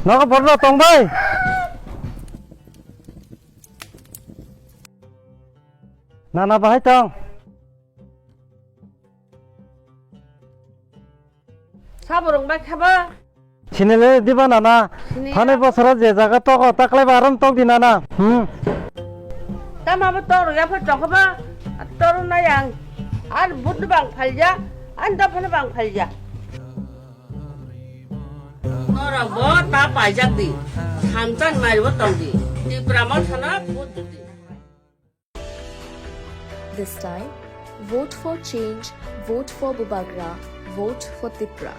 Nó bật ra tông bay. Nana bahai tong. 사보롱 바 카바 Chinele diba nana. Thane bosora je jaga to taklai baram tong di nana. 따마바 떠로 야파 정카바 떠로 나양 안 무드방 팔자 안 다파는 방 팔자 너라 뭐다 빠작디 삼단 말이 어떤디 디브라마 사나 보드디 This time, vote for change, vote for Bubagra, vote for Tipra.